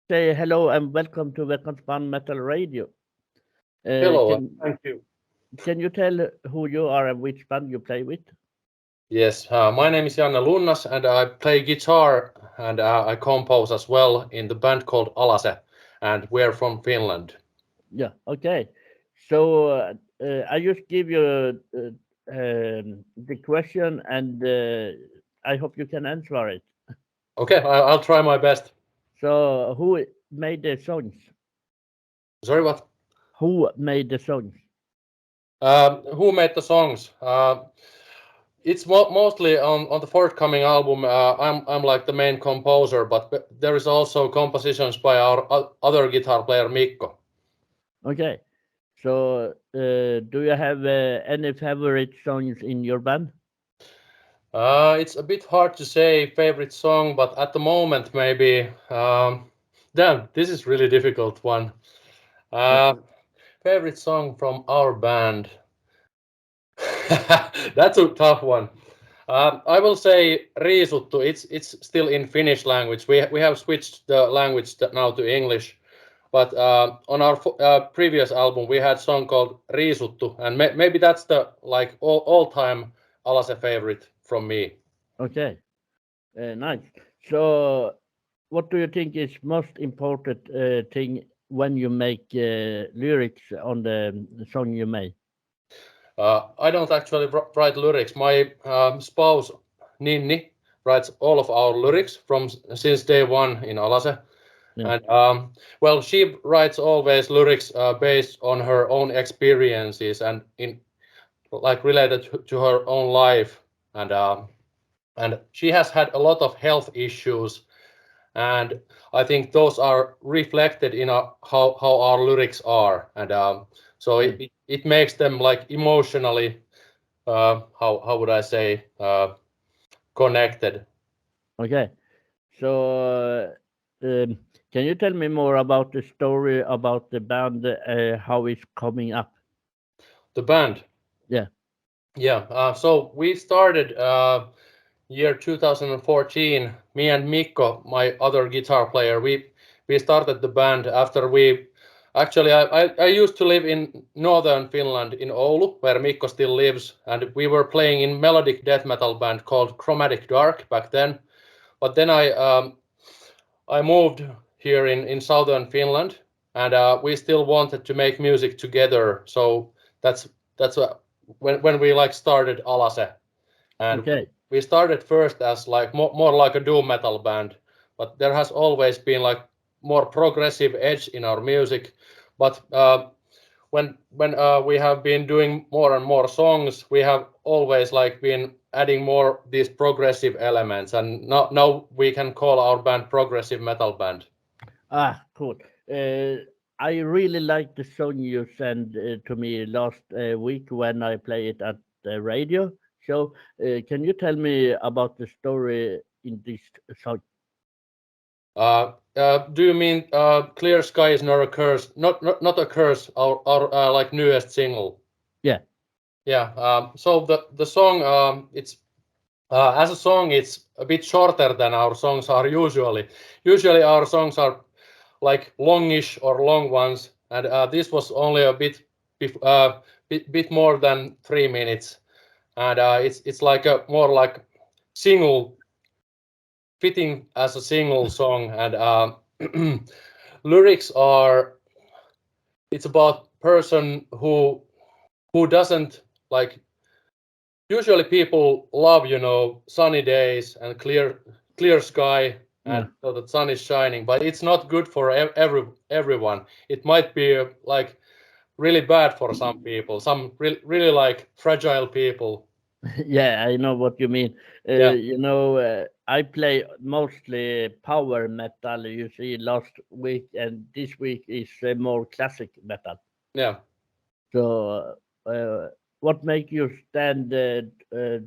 say hello and welcome to Veckans Band Metal Radio. Hello, Can thank you. can you tell who you are and which band you play with? Yes, my name is Janne Lunnas and I play guitar and I compose as well in the band called Alase, and we're from Finland. Yeah, okay. So I just give you the question, and I hope you can answer it. Okay, I'll try my best. So who made the songs? Sorry, what? Who made the songs? Who made the songs? It's mostly on the forthcoming album. I'm like the main composer, but there is also compositions by our other guitar player Mikko. Okay. So do you have any favorite songs in your band? It's a bit hard to say favorite song, but at the moment maybe. Damn, this is really difficult one. Yeah. Uh, Favorite song from our band. That's a tough one. I will say Riisuttu. It's still in Finnish language. We have switched the language now to English. But on our previous album, we had a song called Riisuttu, and maybe that's the like all time Alase favorite from me. Okay. Nice. So, what do you think is most important thing when you make lyrics on the song you make? I don't actually write lyrics. My spouse Ninni writes all of our lyrics from since day one in Alase, Yeah. and well, she writes always lyrics based on her own experiences and in like related to her own life, and she has had a lot of health issues, and I think those are reflected in how our lyrics are, and so Yeah. it makes them like emotionally how would I say connected. Okay. So, can you tell me more about the story about the band, how it's coming up? The band, Yeah. yeah. So we started year 2014. Me and Mikko, my other guitar player, we started the band after we. Actually, I used to live in northern Finland in Oulu, where Mikko still lives, and we were playing in melodic death metal band called Chromatic Dark back then. But then I moved here in southern Finland, and we still wanted to make music together. So that's when we like started Alase, and Okay. we started first as like more like a doom metal band, but there has always been like more progressive edge in our music. But when we have been doing more and more songs, we have always like been adding more these progressive elements, and now we can call our band progressive metal band. Ah, cool. I really like the song you sent to me last week when I play it at the radio show. Can you tell me about the story in this song? Do you mean Clear Sky is not a curse? Not a curse. Our like newest single. Yeah. Yeah. So the song it's as a song it's a bit shorter than our songs are usually. Usually our songs are like longish or long ones, and this was only a bit more than 3 minutes, and it's like a more like single fitting as a single song, and lyrics are it's about person who doesn't like usually people love sunny days and clear sky Yeah. and so the sun is shining, but it's not good for everyone. It might be like really bad for some people, some really like fragile people. Yeah, I know what you mean. Yeah, I play mostly power metal. You see, last week and this week is more classic metal. yeah. So, what make you stand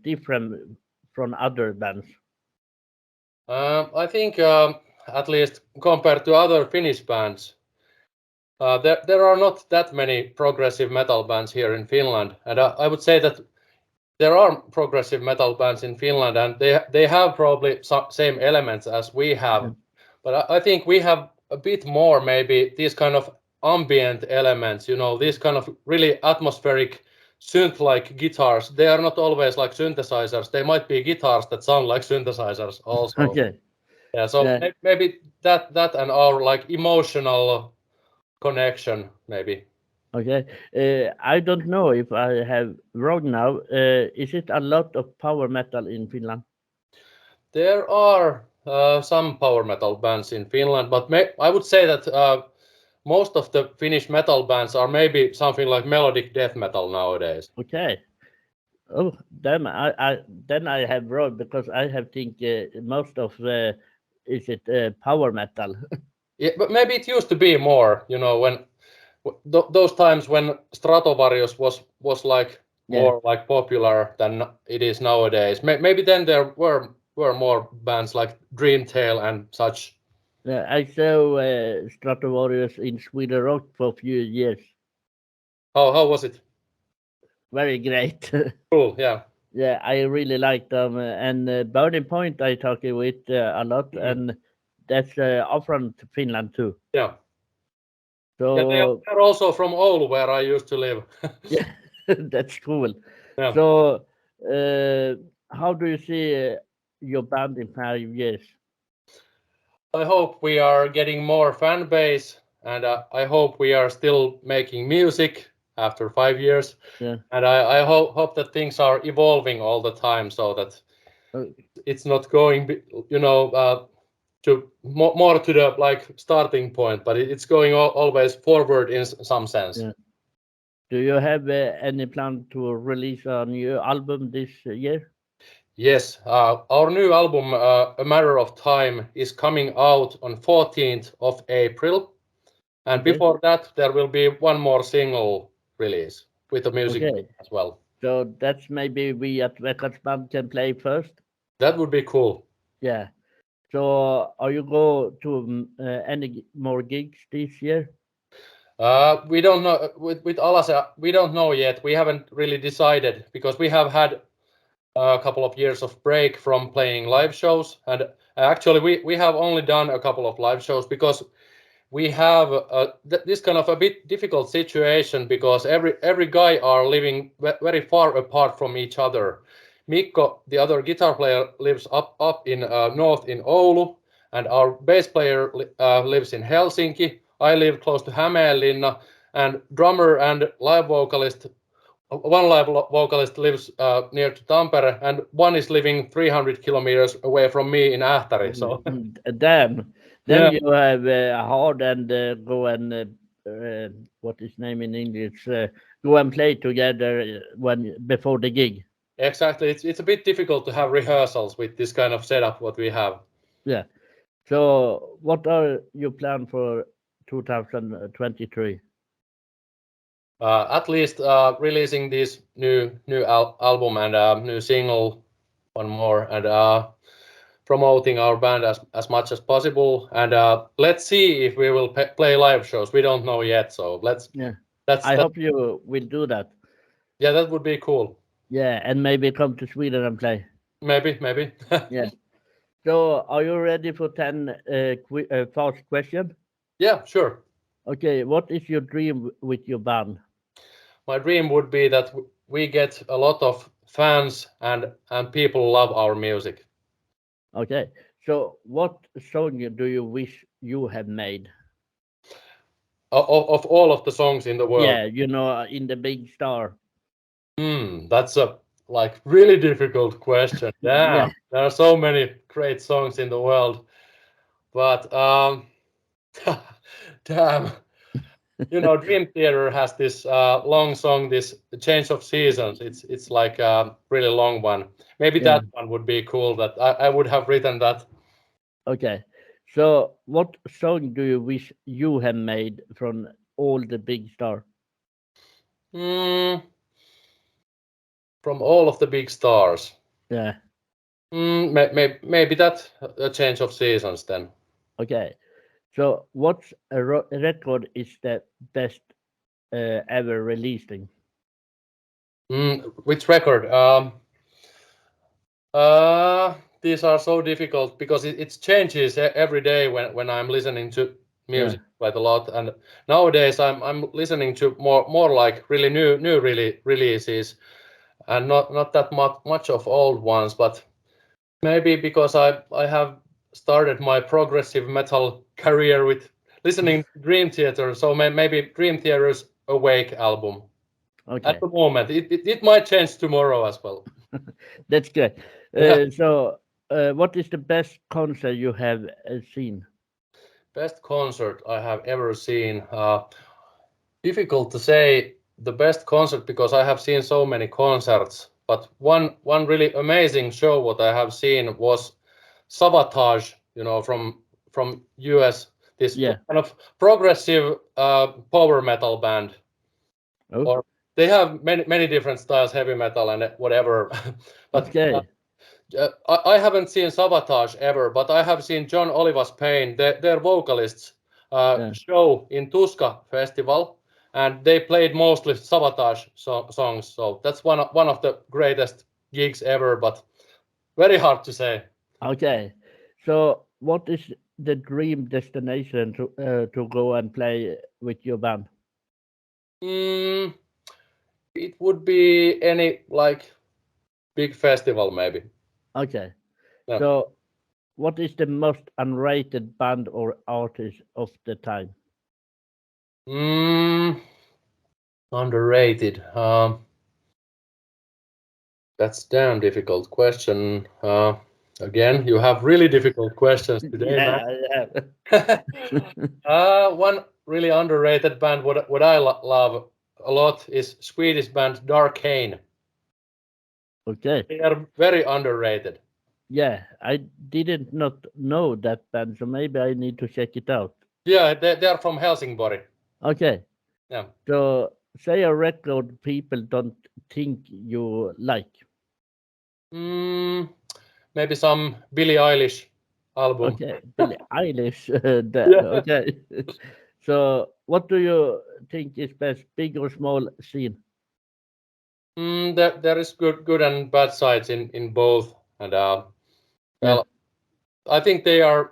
different from other bands? I think at least compared to other Finnish bands, there are not that many progressive metal bands here in Finland, and I would say that there are progressive metal bands in Finland, and they have probably some same elements as we Yeah. have, but I think we have a bit more maybe these kind of ambient elements, these kind of really atmospheric synth-like guitars. They are not always like synthesizers. They might be guitars that sound like synthesizers also. Okay. Yeah, so Yeah. maybe that and our like emotional connection maybe. Okay. I don't know if I have wrong now. Is it a lot of power metal in Finland? There are some power metal bands in Finland, but I would say that most of the Finnish metal bands are maybe something like melodic death metal nowadays. Okay. Oh, damn! Then I have wrong because I have think most of the is it power metal? Yeah, but maybe it used to be more, when those times when Stratovarius was like Yeah. more like popular than it is nowadays. Maybe then there were more bands like Dreamtale and such. I saw Stratovarius in Sweden Rock for a few years. How was it? Very great. Cool, yeah. Yeah, I really like them. And Burning Point I talk with a lot, and that's often to Finland too. Yeah. Yeah, So they're also from Oulu, where I used to live. yeah, that's cool. Yeah. So how do you see your band in 5 years? I hope we are getting more fan base, and I hope we are still making music after 5 years. Yeah. And I hope that things are evolving all the time, so that it's not going, to more to the like starting point, but it's going always forward in some sense. Yeah. Do you have any plan to release a new album this year? Yes, our new album, A Matter of Time, is coming out on 14th of April. And Okay. before that, there will be one more single release with a music Okay. video as well. So that's maybe we at Veckans Band can play first. That would be cool. Yeah. So are you go to any more gigs this year? We don't know with Alase. We don't know yet. We haven't really decided because we have had a couple of years of break from playing live shows, and actually we have only done a couple of live shows because we have this kind of a bit difficult situation because every guy are living very far apart from each other. Mikko, the other guitar player, lives up in north in Oulu, and our bass player lives in Helsinki. I live close to Hämeenlinna, and drummer and live vocalist, one live vocalist lives near to Tampere, and one is living 300 kilometers away from me in Ähtäri. So Damn. Then yeah. you have hard and go and what is name in English? Go and play together when before the gig. Exactly. It's a bit difficult to have rehearsals with this kind of setup what we have. Yeah. So what are your plan for 2023? At least releasing this new album and new single, one more, and promoting our band as much as possible. And let's see if we will play live shows. We don't know yet, so let's. Yeah. I hope you will do that. Yeah, that would be cool. Yeah, and maybe come to Sweden and play. Maybe. Yeah. So, are you ready for 10 fast questions? Yeah, sure. Okay, what is your dream with your band? My dream would be that we get a lot of fans and people love our music. Okay, so what song do you wish you had made? Of all of the songs in the world. Yeah, in the big star. That's a like really difficult question. Damn, Yeah. there are so many great songs in the world, but damn, Dream Theater has this long song, this Change of Seasons. It's like a really long one. Maybe that one would be cool. That I would have written that. Okay, so what song do you wish you had made from all the big stars? From all of the big stars. Yeah. Maybe that a Change of Seasons then. Okay, so what record is the best ever releasing? Which record? These are so difficult because it changes every day when I'm listening to music quite a lot, and nowadays I'm listening to more like really new releases, and not that much of old ones, but maybe because I have started my progressive metal career with listening to Dream Theater, so maybe Dream Theater's Awake album. Okay. At the moment, it might change tomorrow as well. That's good. Yeah. So, what is the best concert you have seen? Best concert I have ever seen. Difficult to say the best concert because I have seen so many concerts. But one really amazing show what I have seen was Sabotage. You know, from US. This Yeah. kind of progressive power metal band. Oh, Or they have many different styles, heavy metal and whatever. But okay. I haven't seen Sabotage ever, but I have seen John Olivas Payne, their vocalists, Yeah. show in Tuska Festival, and they played mostly Sabotage songs. So that's one of the greatest gigs ever, but very hard to say. Okay. So, what is the dream destination to go and play with your band? Mm, it would be any like big festival maybe. Okay. Yeah. So, what is the most unrated band or artist of the time? Underrated. That's damn difficult question. Again, you have really difficult questions today, man. Yeah. One really underrated band what I love a lot is Swedish band Darkane. Okay. They are very underrated. Yeah, I didn't not know that band, so maybe I need to check it out. Yeah, they are from Helsingborg. Okay. Yeah. So, say a record people don't think you like. Maybe some Billie Eilish album. Okay, Billie Eilish. Yeah. Okay. So, what do you think is best, big or small scene? There is good and bad sides in both, and Yeah. well, I think they are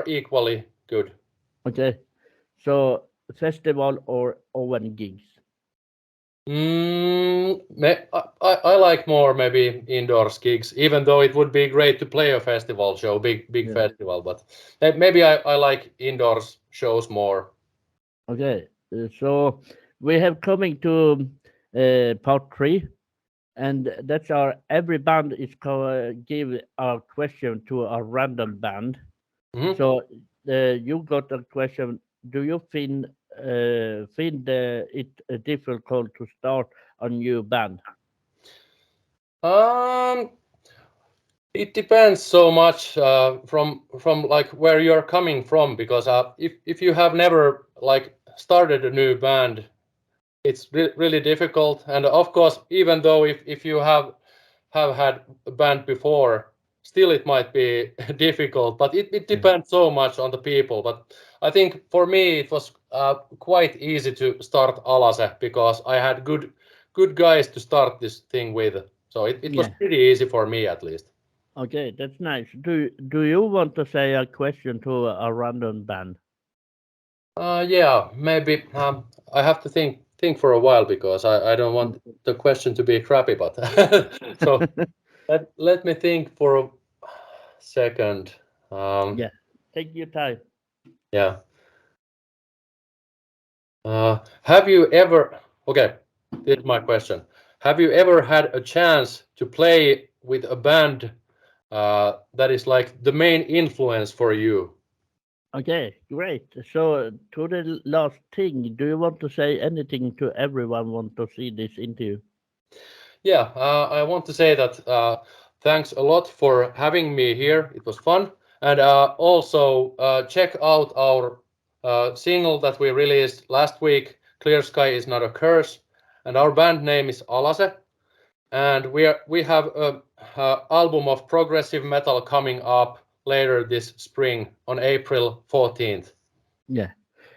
equally good. Okay. So, festival or open gigs? I like more maybe indoors gigs, even though it would be great to play a festival show, big Yeah. festival. But maybe I like indoors shows more. Okay. So, we have coming to part 3. And that's our every band is give a question to a random band. Mhm. So you got a question. Do you find it difficult to start a new band? Um, it depends so much from like where you're coming from, because if you have never like started a new band, it's really difficult. And of course, even though if you have had a band before, still it might be difficult. But it depends so much on the people. But I think for me it was quite easy to start Alase because I had good guys to start this thing with. So it was Yeah. pretty easy for me at least. Okay, that's nice. Do you want to say a question to a random band? Yeah, maybe I have to think for a while because I don't want the question to be crappy. But so let me think for a second. Yeah, take your time. Yeah. Have you ever? Okay, this is my question. Have you ever had a chance to play with a band that is like the main influence for you? Okay, great. So to the last thing, do you want to say anything to everyone want to see this interview? Yeah, I want to say that thanks a lot for having me here. It was fun. And also check out our single that we released last week, Clear Sky is Not a Curse. And our band name is Alase. And we have a album of progressive metal coming up later this spring on April 14th. Yeah.